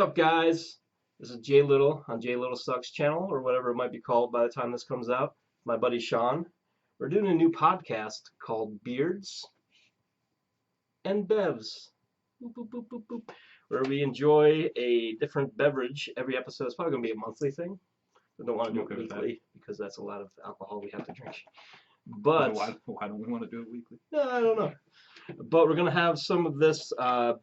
What's up, guys? This is Jay Little on Jay Little Sucks channel, or whatever it might be called by the time this comes out. My buddy Sean. We're doing a new podcast called Beards and Bevs, boop, boop, boop, boop, boop, where we enjoy a different beverage. Every episode is probably going to be a monthly thing. We don't want to do it weekly because that's a lot of alcohol we have to drink. But why don't we want to do it weekly? I don't know. But we're going to have some of this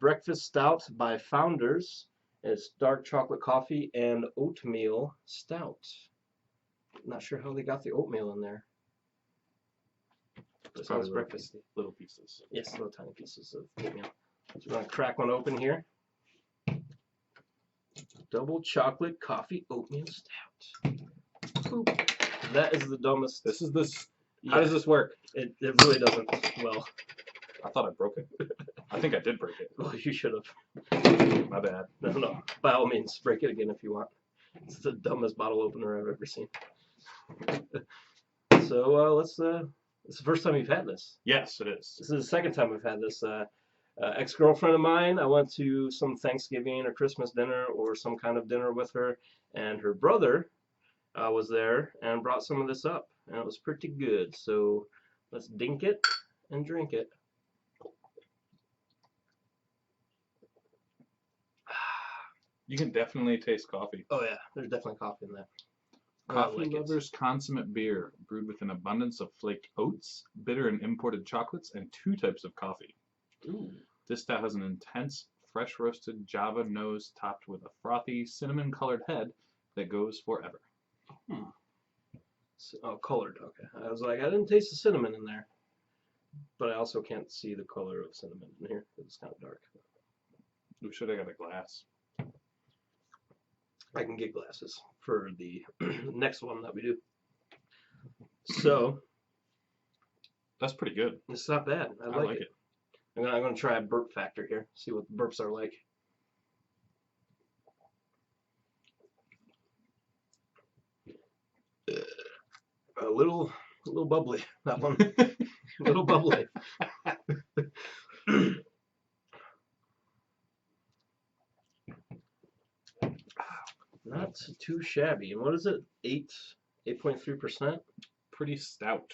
breakfast stout by Founders. It's dark chocolate coffee and oatmeal stout. Not sure how they got the oatmeal in there. It sounds breakfasty. Little pieces. Yes, little tiny pieces of oatmeal. So we're going to crack one open here. Double chocolate coffee oatmeal stout. Boop. That is the dumbest. How does this work? It really doesn't. Well, I thought I broke it. I think I did break it. well, you should have. My bad. No. By all means, break it again if you want. It's the dumbest bottle opener I've ever seen. So it's the first time you've had this. Yes, it is. This is the second time we've had this. Ex-girlfriend of mine, I went to some Thanksgiving or Christmas dinner or some kind of dinner with her, and her brother was there and brought some of this up, and it was pretty good. So let's dink it and drink it. You can definitely taste coffee. Oh yeah, there's definitely coffee in that. Coffee lovers consummate beer brewed with an abundance of flaked oats, bitter and imported chocolates, and 2 types of coffee. Ooh. This stout has an intense, fresh roasted Java nose topped with a frothy, cinnamon colored head that goes forever. Oh, colored. Okay. I was like, I didn't taste the cinnamon in there, but I also can't see the color of cinnamon in here because it's kind of dark. We should have got a glass. I can get glasses for the next one that we do. So That's pretty good. it's not bad. I like it. I'm gonna try a burp factor here. See what burps are like. A little bubbly. That one. A little bubbly. Not too shabby. And what is it? 8.3%? Pretty stout.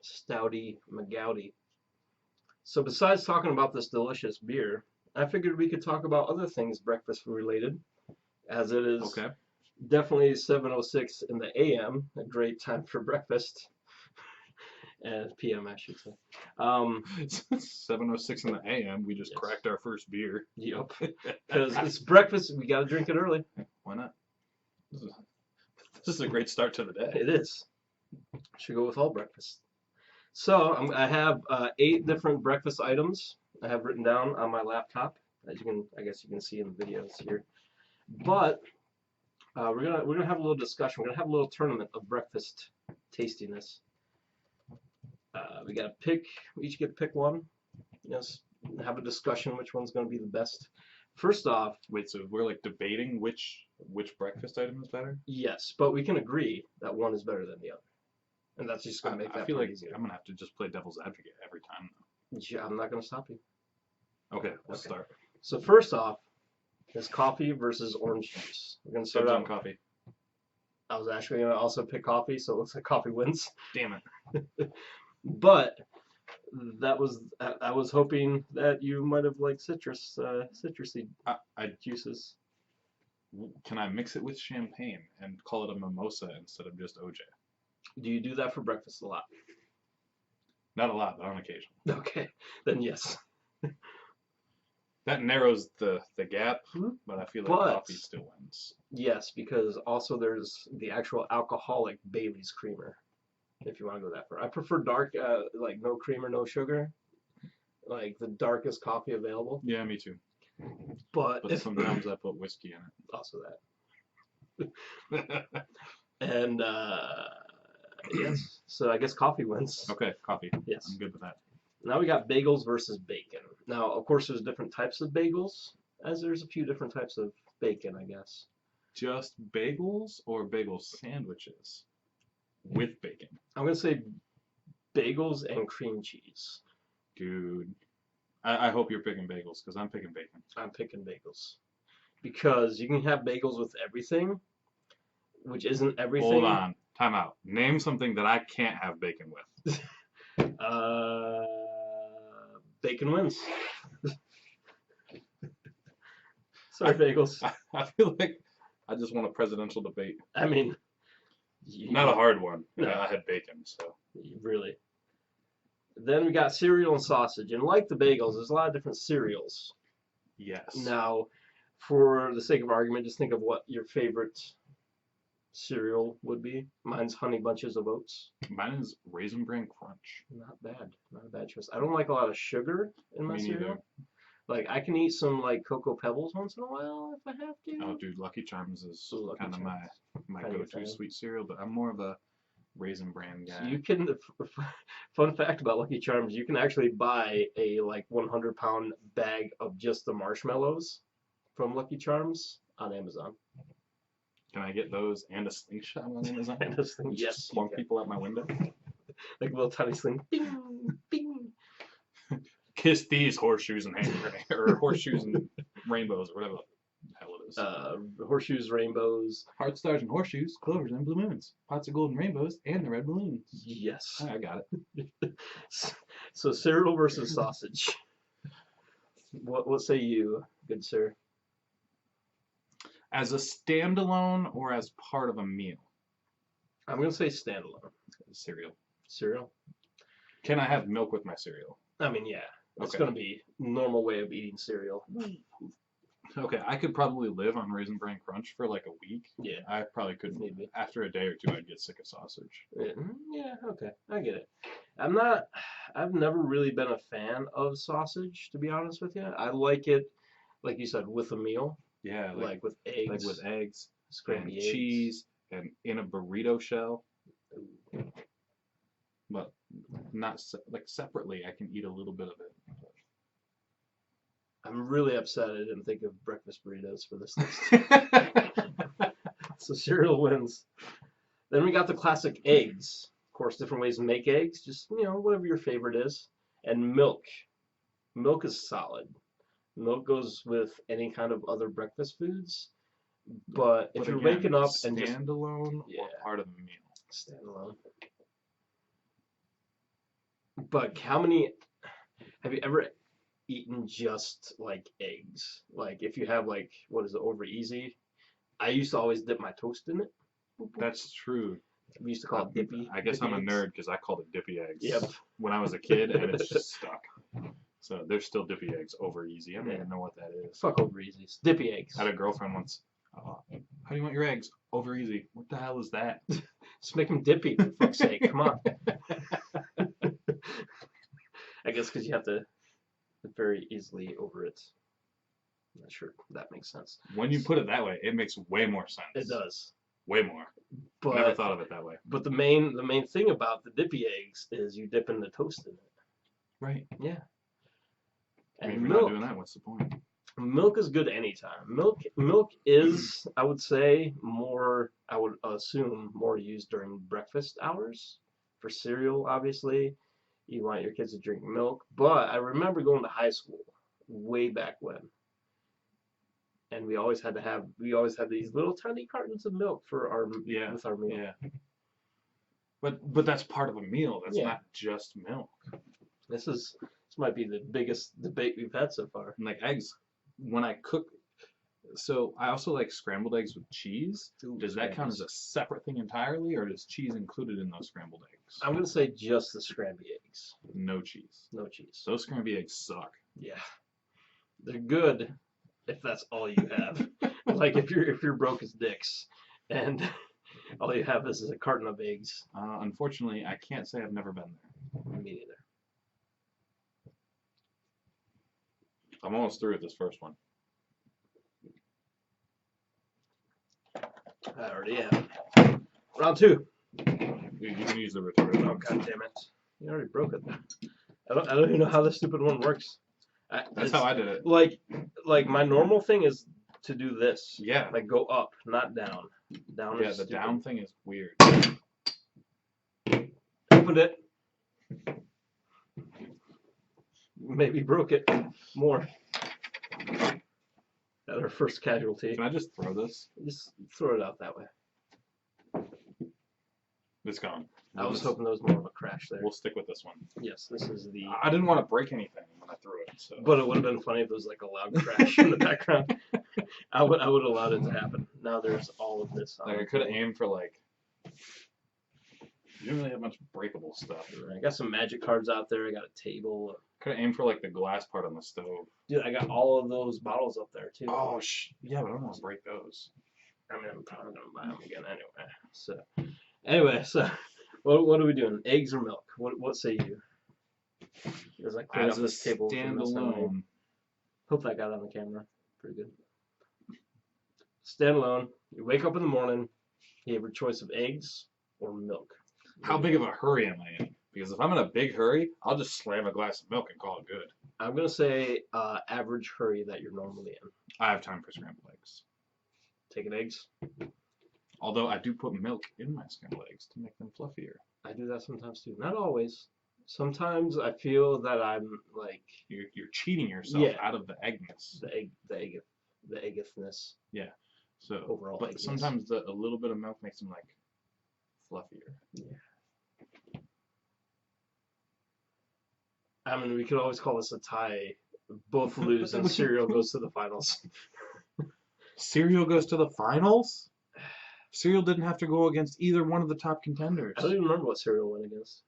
Stouty McGouty. So besides talking about this delicious beer, I figured we could talk about other things breakfast related, as it is definitely 7:06 in the AM, a great time for breakfast. And PM, I should say. 7:06 in the AM. We just cracked our first beer. Yep. Because it's breakfast, we got to drink it early. Why not? This is a great start to the day. It is. Should go with all breakfast. So I have 8 different breakfast items I have written down on my laptop, as you can, I guess you can see in the videos here. But we're gonna have a little discussion. We're gonna have a little tournament of breakfast tastiness. We gotta pick. We each get to pick one. Yes, have a discussion which one's gonna be the best. First off, Wait, so we're like debating which breakfast item is better? yes, but we can agree that one is better than the other, and that's just gonna make that I feel like easier. I'm gonna have to just play devil's advocate every time. Yeah, I'm not gonna stop you. Okay, let's start. So first off, is coffee versus orange juice. We're gonna start on out. coffee. I was actually gonna also pick coffee, so it looks like coffee wins. Damn it. But that was I was hoping that you might have liked citrusy juices. Can I mix it with champagne and call it a mimosa instead of just OJ? Do you do that for breakfast a lot? Not a lot, but on occasion. Okay, then yes. That narrows the gap, but I feel like coffee still wins. Yes, because also there's the actual alcoholic Bailey's creamer, if you want to go that far. I prefer dark, like no creamer, no sugar, like the darkest coffee available. Yeah, me too. But sometimes I put whiskey in it. Also that. And yes, so I guess coffee wins. Okay, coffee. Yes. I'm good with that. Now we got bagels versus bacon. Now, of course, there's different types of bagels, as there's a few different types of bacon, I guess. Just bagels or bagel sandwiches with bacon? I'm going to say bagels and cream cheese. Dude, I hope you're picking bagels because I'm picking bacon. I'm picking bagels. because you can have bagels with everything, which isn't everything. Hold on. Time out. Name something that I can't have bacon with. Bacon wins. Sorry, bagels. I feel like I just want a presidential debate. I mean, Not a hard one. No. I had bacon, so. Really. Then we got cereal and sausage. And like the bagels, there's a lot of different cereals. Yes. Now, for the sake of argument, just think of what your favorite cereal would be. Mine's Honey Bunches of Oats. Mine is Raisin Bran Crunch. Not bad. Not a bad choice. I don't like a lot of sugar in my Me cereal. neither. Like, I can eat some, like, Cocoa Pebbles once in a while if I have to. Oh, dude, Lucky Charms is Lucky kind of Charms. my Kinda your go-to thing. sweet cereal, but I'm more of a Raisin Bran guy. So you can, fun fact about Lucky Charms, you can actually buy a, like, 100-pound bag of just the marshmallows from Lucky Charms on Amazon. Can I get those and a slingshot on Amazon? And this thing, Just yes, you plunk can. people out my window. Like a little tiny sling. Bing, bing. Kiss these horseshoes and or horseshoes and rainbows or whatever the hell it is. Horseshoes, rainbows. Heart stars and horseshoes, clovers and blue moons, pots of golden rainbows, and the red balloons. Yes. I got it. So cereal versus sausage. What say you, good sir? As a standalone or as part of a meal? I'm gonna say standalone. Cereal. Cereal. Can I have milk with my cereal? I mean, yeah. It's Okay. gonna be normal way of eating cereal. Okay, I could probably live on Raisin Bran Crunch for like a week. Yeah. I probably couldn't. Maybe. After a day or two, I'd get sick of sausage. Yeah, okay. I get it. I've never really been a fan of sausage, to be honest with you. I like it, like you said, with a meal. Yeah, Like with eggs. like with eggs and scrambled eggs. cheese and in a burrito shell. But not like separately. I can eat a little bit of it. I'm really upset I didn't think of breakfast burritos for this list. So cereal wins. Then we got the classic eggs. Of course, different ways to make eggs. Just, whatever your favorite is. And milk. Milk is solid. Milk goes with any kind of other breakfast foods. But if you're again, waking up and just standalone Yeah. or part of a meal. standalone. But have you ever eaten just like eggs? Like if you have like, what is it, over easy? I used to always dip my toast in it. That's true. We used to call it dippy. I guess dippy I'm a eggs. nerd because I called it dippy eggs. Yep. When I was a kid, and it's just stuck. So there's still dippy eggs over easy. I don't even know what that is. Fuck over easy. It's dippy eggs. I had a girlfriend once. How do you want your eggs? Over easy. What the hell is that? Just make them dippy, for fuck's sake. Come on. I guess because you have to very easily over it. I'm not sure if that makes sense. When you put it that way, it makes way more sense. It does. Way more. But Never thought of it that way. But the main thing about the dippy eggs is you dip in the toast in it. Right. Yeah. I mean, And if you're milk. not doing that, what's the point? Milk is good anytime. Milk is, I would say, I would assume, more used during breakfast hours. For cereal, obviously, you want your kids to drink milk. But I remember going to high school way back when, and we always had these little tiny cartons of milk for our with our meal. Yeah. But that's part of a meal. That's Yeah. not just milk. This might be the biggest debate we've had so far. And like eggs, when I cook, so I also like scrambled eggs with cheese. Does that count as a separate thing entirely, or is cheese included in those scrambled eggs? I'm gonna say just the scrambled eggs, No cheese. no cheese. Those scrambled eggs suck. Yeah, they're good if that's all you have. Like if you're broke as dicks, and all you have is a carton of eggs. Unfortunately, I can't say I've never been there. Me neither. I'm almost through with this first one. I already am. Round two. You can use the retorted. Oh, god damn it! You already broke it. I don't even know how this stupid one works. That's how I did it. Like my normal thing is to do this. Yeah. Like go up, not down. Down Yeah, is the stupid. down thing is weird. Opened it. Maybe broke it more. At our first casualty. Can I just throw this? Just throw it out that way. It's gone. I was hoping there was more of a crash there. We'll stick with this one. Yes, this is the. I didn't want to break anything when I threw it. So. But it would have been funny if there was like a loud crash in the background. I would have allowed it to happen. Now there's all of this. Like I could have aimed for like. You don't really have much breakable stuff. I got some magic cards out there. I got a table. Could have aimed for like the glass part on the stove. Dude, I got all of those bottles up there too. Oh yeah, but I don't want to break those. I mean, I'm probably gonna buy them again anyway. So what are we doing? Eggs or milk? What say you? As I clean up this table. Standalone. Hope that got on the camera. Pretty good. Standalone. You wake up in the morning. You have your choice of eggs or milk. How big of a hurry am I in? Because if I'm in a big hurry, I'll just slam a glass of milk and call it good. I'm gonna say average hurry that you're normally in. I have time for scrambled eggs. Taking eggs. Although I do put milk in my scrambled eggs to make them fluffier. I do that sometimes too. Not always. Sometimes I feel that I'm like you're cheating yourself out of the eggness. The eggness. Yeah. So overall. But eggness. sometimes a little bit of milk makes them like fluffier. Yeah. I mean, we could always call this a tie. Both lose and cereal goes to the finals. Cereal goes to the finals? Cereal didn't have to go against either one of the top contenders. I don't even remember what cereal went against.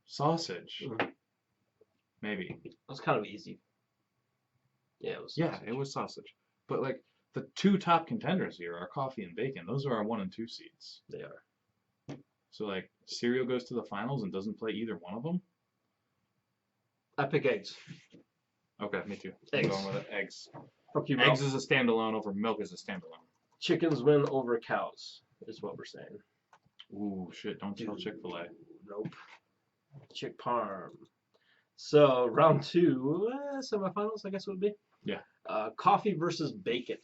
Sausage. Maybe. That was kind of easy. Yeah, it was sausage. Yeah, it was sausage. But like the two top contenders here are coffee and bacon. Those are our 1 and 2 seeds. They are. So like cereal goes to the finals and doesn't play either one of them? I pick eggs. Okay, me too. Eggs. I'm going with it. Eggs. Fuck you, Eggs is a standalone over milk is a standalone. Chickens win over cows, is what we're saying. Ooh, shit, don't tell Chick-fil-A. Nope. Chick Parm. So, round 2, semifinals, I guess it would be. Yeah. Coffee versus bacon.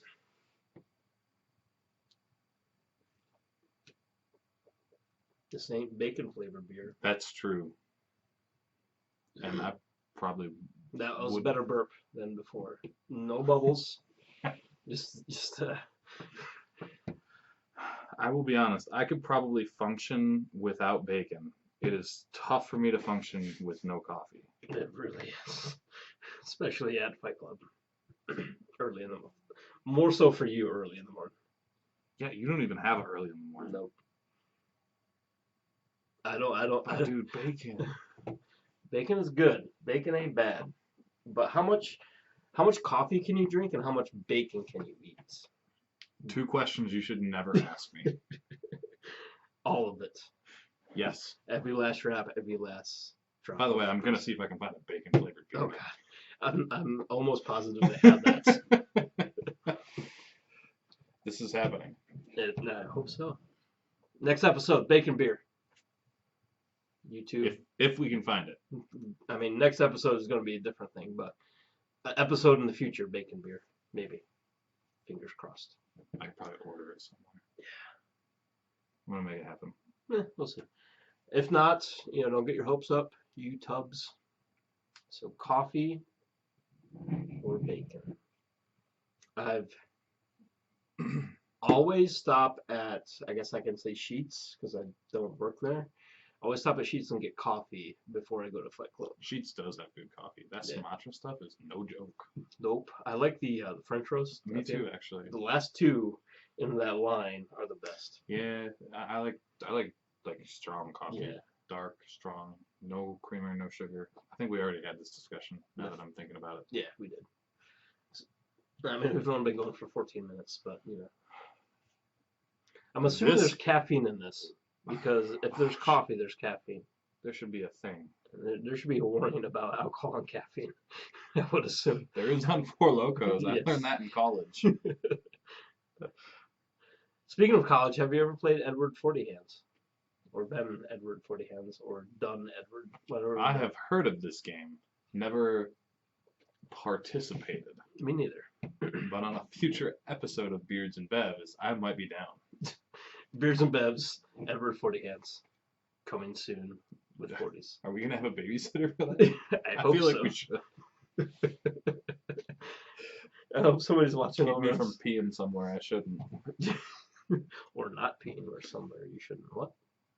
This ain't bacon flavored beer. That's true. And I probably That was a better burp than before. No bubbles. just I will be honest, I could probably function without bacon. It is tough for me to function with no coffee. It really is. Especially at Fight Club. Early in the morning. More so for you early in the morning. Yeah, you don't even have it early in the morning. Nope. I don't. Dude, bacon. Bacon is good. Bacon ain't bad. But how much coffee can you drink and how much bacon can you eat? 2 questions you should never ask me. All of it. Yes. Every last wrap, every last drop. By the way, I'm gonna see if I can find a bacon flavored beer. Oh god. I'm almost positive they have that. This is happening. I hope so. Next episode, bacon beer. YouTube. If we can find it. I mean, next episode is going to be a different thing, but an episode in the future, bacon beer, maybe. Fingers crossed. I could probably order it somewhere. Yeah. I'm gonna make it happen. We'll see. If not, don't get your hopes up, you tubs. So coffee or bacon. I've always stop at, I guess I can say Sheets because I don't work there. I always stop at Sheets and get coffee before I go to Fight Club. Sheets does have good coffee. That Sumatra stuff is no joke. Nope. I like the French roast. Me too, actually. The last 2 in that line are the best. Yeah, I like strong coffee. Yeah. Dark, strong, no creamer, no sugar. I think we already had this discussion now that I'm thinking about it. Yeah, we did. I mean, we've only been going for 14 minutes, but I'm assuming there's caffeine in this because if there's coffee, there's caffeine. There should be a thing. There should be a warning about alcohol and caffeine. I would assume. There is on Four Locos. Yes. I learned that in college. Speaking of college, have you ever played Edward 40 Hands? Or been Edward 40 Hands? Or done Edward? Whatever. I have heard of this game. Never participated. Me neither. But on a future episode of Beards and Bevs, I might be down. Beards and Bevs, Edward 40 Hands. Coming soon with 40s. Are we going to have a babysitter for that? I hope feel like so. we should. I hope somebody's watching Keep all me this. from peeing somewhere I shouldn't. Or not peeing or somewhere you shouldn't. What?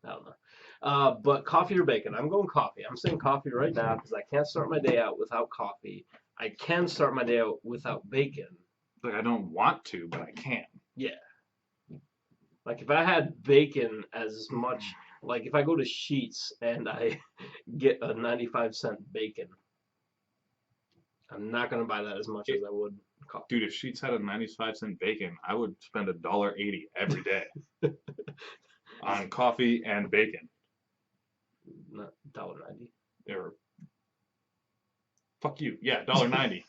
I don't know. But coffee or bacon? I'm going coffee. I'm saying coffee right now because I can't start my day out without coffee. I can start my day out without bacon. Like, I don't want to, but I can. Yeah. Like if I had bacon as much, like if I go to Sheetz and I get a 95-cent bacon, I'm not gonna buy that as much as I would coffee. Dude, if Sheetz had a 95-cent bacon, I would spend $1.80 every day on coffee and bacon. Not $1.90. Or fuck you. Yeah, $1.90.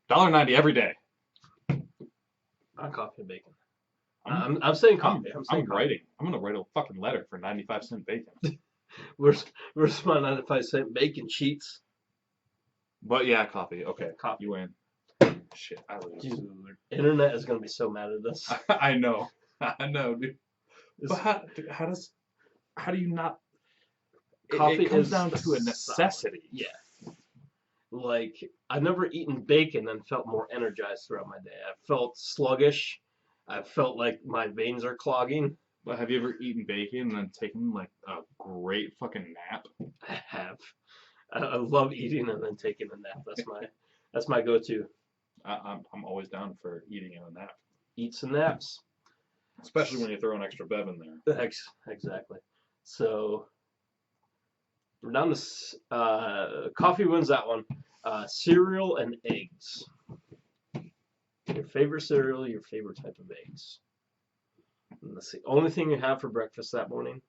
$1.90 every day. On coffee and bacon. I'm saying coffee. I'm saying writing. I'm gonna write a fucking letter for 95-cent bacon. Where's my 95-cent bacon Sheetz? But yeah, coffee. Okay, Coffee. you win. Shit, I lose. Dude, internet is gonna be so mad at us. I know, dude. But how do you not? Coffee it comes is down to a necessity. Yeah. Like I've never eaten bacon and felt more energized throughout my day. I felt sluggish. I felt like my veins are clogging. But have you ever eaten bacon and then taken like a great fucking nap? I have. I love eating and then taking a nap. That's my go-to. I'm always down for eating in a nap. Eat some naps. Especially when you throw an extra bev in there. Exactly. So we're down to coffee wins that one. Cereal and eggs. Your favorite cereal, your favorite type of eggs. And that's the only thing you have for breakfast that morning.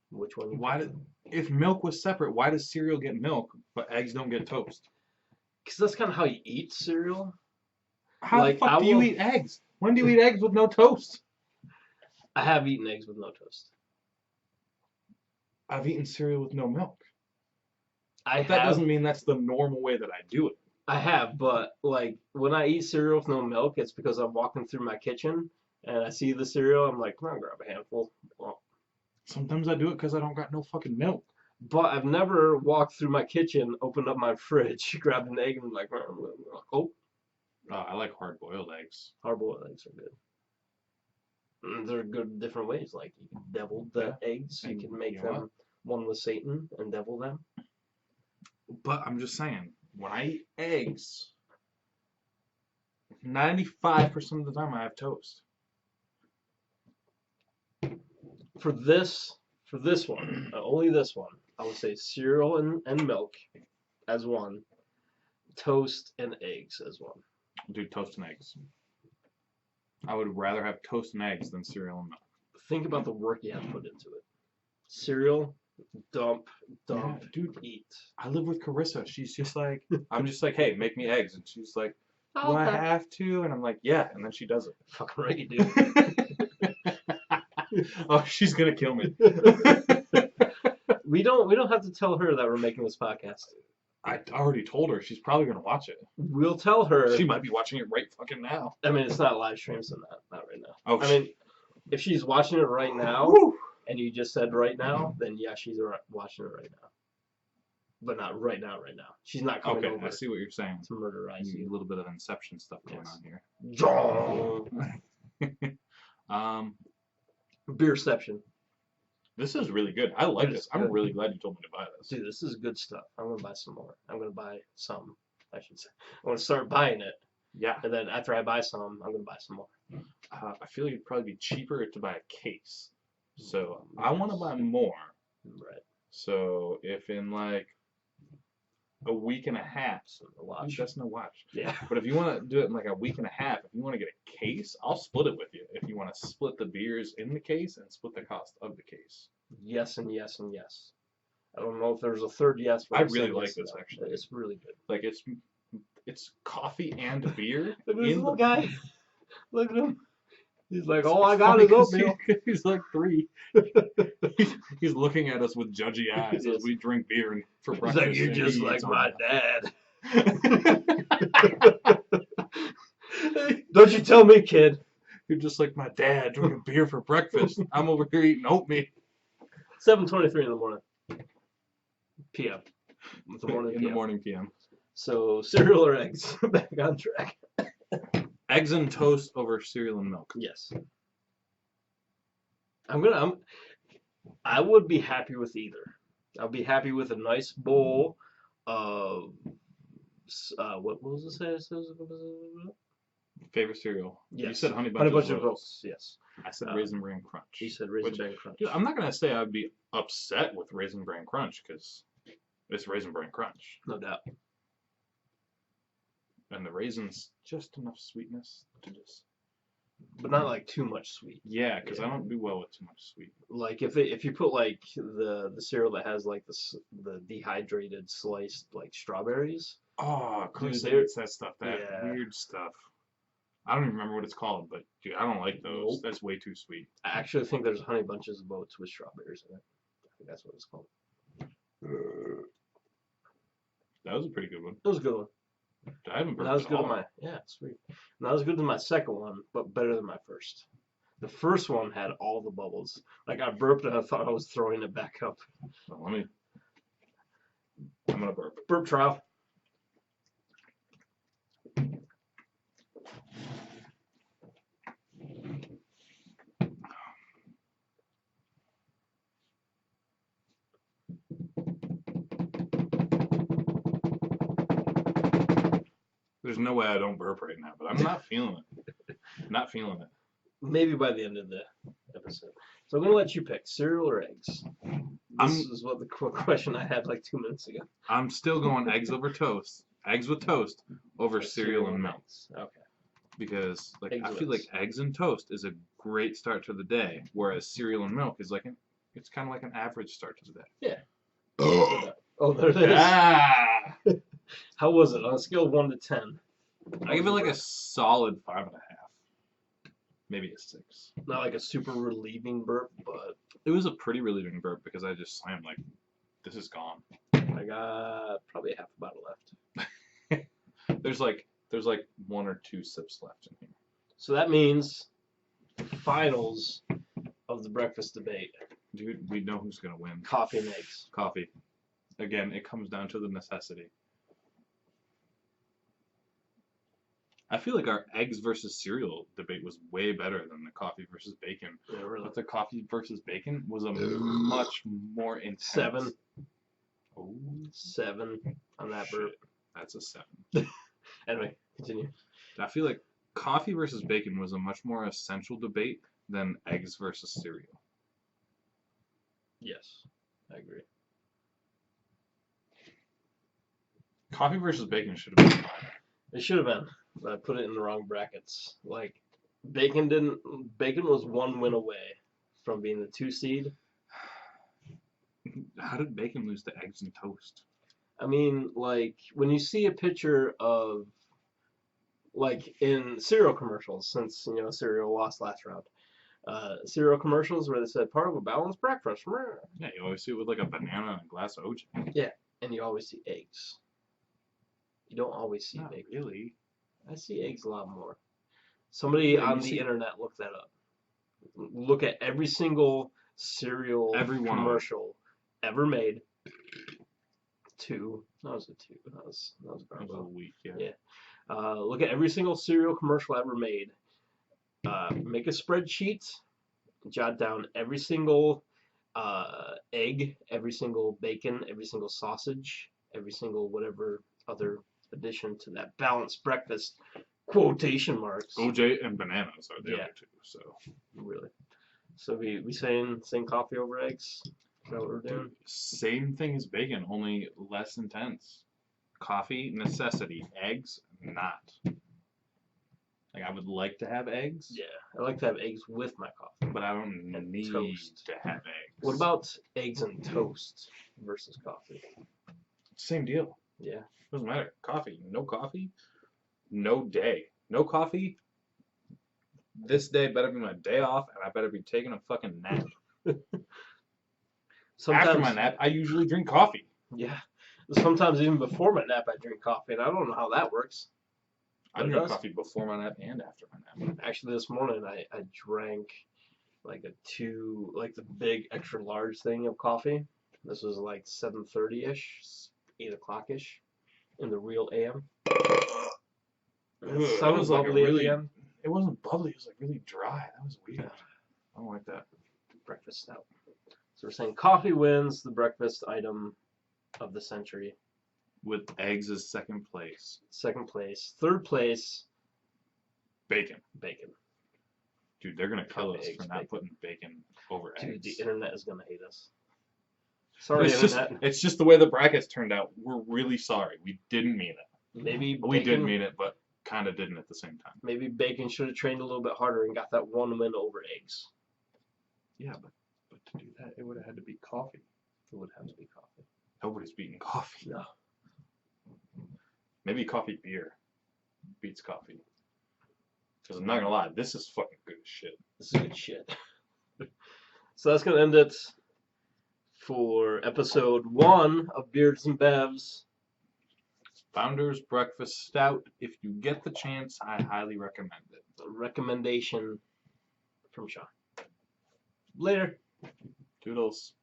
Which one? If milk was separate, why does cereal get milk but eggs don't get toast? Because that's kind of how you eat cereal. How the fuck do you eat eggs? When do you eat eggs with no toast? I have eaten eggs with no toast. I've eaten cereal with no milk. That doesn't mean that's the normal way that I do it. I have, but like when I eat cereal with no milk, it's because I'm walking through my kitchen and I see the cereal. I'm like, I'll grab a handful. Well, sometimes I do it because I don't got no fucking milk. But I've never walked through my kitchen, opened up my fridge, grabbed an egg, and like, oh. I like hard-boiled eggs. Hard-boiled eggs are good. They're good different ways. Like you can devil the eggs. You can make them one with Satan and devil them. But I'm just saying, when I eat eggs, 95% of the time I have toast. For this one, only this one, I would say cereal and milk as one, toast and eggs as one. Dude, toast and eggs. I would rather have toast and eggs than cereal and milk. Think about the work you have to put into it. Cereal, dump, Yeah, dude, eat. I live with Carissa. She's just like, I'm just like, hey, make me eggs. And she's like, do Okay. I have to? And I'm like, yeah. And then she does it. Fucking right, you do. Oh, she's gonna kill me. We don't have to tell her that we're making this podcast. I already told her. She's probably gonna watch it. We'll tell her. She might be watching it right fucking now. I mean, it's not live stream, so not right now. Oh, I mean, if she's watching it right now, whew. and you just said right now, then yeah, she's watching it right now. But not right now. She's not coming over. I see what you're saying. To murderize you. A little bit of Inception stuff going on here. Beerception. This is really good. I like this. I'm good. really glad you told me to buy this. Dude, this is good stuff. I'm gonna buy some more. I'm gonna buy some, I should say. I'm gonna start buying it. Yeah. And then after I buy some, I'm gonna buy some more. I feel like it'd probably be cheaper to buy a case. So I want to buy more. Right. So if in like a week and a half, that's no watch. Yeah. But if you want to do it in like a week and a half, if you want to get a case, I'll split it with you. If you want to split the beers in the case and split the cost of the case. Yes and yes and yes. I don't know if there's a third yes. But I really like this actually. It's really good. Like it's coffee and beer. Look at this little guy. Look at him. He's like, all I got is oatmeal. He's like 3. He's looking at us with judgy eyes as we drink beer for breakfast. He's like, you're just like my dad. Don't you tell me, kid. You're just like my dad drinking beer for breakfast. I'm over here eating oatmeal. 7:23 in the morning. PM. The morning PM. So cereal or eggs? Back on track. Eggs and toast over cereal and milk. Yes. I would be happy with either. I'd be happy with a nice bowl of what was it say? Favorite cereal? Yes. You said Honey Honey Bunch Bunch of of Oats. Oats. Yes. I said Raisin Bran Crunch. He said Raisin Bran Crunch. Dude, I'm not gonna say I'd be upset with Raisin Bran Crunch because it's Raisin Bran Crunch, No doubt. and the raisins just enough sweetness to just. But not like too much sweet. Yeah, because I don't do well with too much sweet. Like if you put like the cereal that has like the dehydrated sliced like strawberries. Oh, Chris Dude, hates that stuff. That yeah. weird stuff. I don't even remember what it's called, but dude, I don't like those. Nope. That's way too sweet. I actually think there's Honey Bunches of Oats with strawberries in it. I think that's what it's called. That was a pretty good one. That was a good one. I haven't That was burped good at in all. my sweet. And that was good in my second one, but better than my first. The first one had all the bubbles. Like I burped and I thought I was throwing it back up. Well, I'm gonna burp. Burp trial. There's no way I don't burp right now, but I'm not feeling it. Not feeling it. Maybe by the end of the episode. So I'm gonna let you pick cereal or eggs. This is what the question I had like 2 minutes ago. I'm still going eggs over toast. Eggs with toast over cereal and milk. eggs. Okay. Because like Eggs I with feel like eggs. eggs and toast is a great start to the day, whereas cereal and milk is like it's kind of like an average start to the day. Yeah. Oh, there it is. Ah! How was it on a scale of 1 to 10? I give it like a solid 5.5, maybe a 6. Not like a super relieving burp, but It was a pretty relieving burp because I just slammed like, this is gone. I got probably half a bottle left. There's like 1 or 2 sips left in here. So that means the finals of the breakfast debate. Dude, we know who's gonna win. Coffee and eggs. Coffee. Again, it comes down to the necessity. I feel like our eggs versus cereal debate was way better than the coffee versus bacon. Yeah, really. But the coffee versus bacon was a much more intense. 7. Oh, 7 on that burp. shit. That's a 7. Anyway, continue. I feel like coffee versus bacon was a much more essential debate than eggs versus cereal. Yes, I agree. Coffee versus bacon should have been fine. It should have been, but I put it in the wrong brackets. Like, bacon was 1 win away from being the 2 seed. How did bacon lose to eggs and toast? I mean, like, when you see a picture of, like, in cereal commercials, since, cereal lost last round, cereal commercials where they said, part of a balanced breakfast. Yeah, you always see it with like a banana and a glass of OJ. Yeah, and you always see eggs. You don't always see Not bacon. really. I see eggs a lot more. Somebody Yeah, on you the see- internet look that up. Look at every single cereal Every one of them. commercial ever made. 2. That was a 2. That was That was a Garbo. little weak, yeah. Yeah. Look at every single cereal commercial ever made. Make a spreadsheet. Jot down every single egg, every single bacon, every single sausage, every single whatever other addition to that balanced breakfast quotation marks. OJ and bananas are the Yeah. other 2, so. Really. So we saying coffee over eggs? Is that what we're doing? Dude, same thing as bacon, only less intense. Coffee, necessity. Eggs, not. Like, I would like to have eggs, Yeah, I like to have eggs with my coffee. but I don't And need toast. to have eggs. What about eggs and toast versus coffee? Same deal. Yeah. Doesn't matter. Coffee. No day. No coffee. This day better be my day off, and I better be taking a fucking nap. Sometimes, After my nap, I usually drink coffee. yeah. Sometimes even before my nap, I drink coffee, and I don't know how that works. I But it drink does. coffee before my nap and after my nap. Actually, this morning I drank like the big extra large thing of coffee. This was like 7:30ish, 8 o'clock ish, in the real AM. It Sounds was like a bubbly really. at the end. It wasn't bubbly. It was like really dry. That was weird. I don't like that. Breakfast stout. So we're saying coffee wins the breakfast item of the century. With eggs as second place. Second place. Third place, Bacon. bacon. Dude, they're gonna kill Coffee, us eggs, for not bacon. putting bacon over Dude, eggs. the internet is gonna hate us. Sorry, It's just, internet. it's just the way the brackets turned out. We're really sorry. We didn't mean it. Maybe We did bacon, mean it, but kind of didn't at the same time. maybe bacon should have trained a little bit harder and got that one win over eggs. Yeah, but to do that, it would have had to be coffee. It would have to be coffee. Nobody's beating coffee. No. Maybe coffee beer beats coffee. Because I'm not gonna lie, this is fucking good as shit. This is good shit. So that's gonna end it for episode 1 of Beards and Bevs. Founder's Breakfast Stout. If you get the chance, I highly recommend it. A recommendation from Sean. Later. Toodles.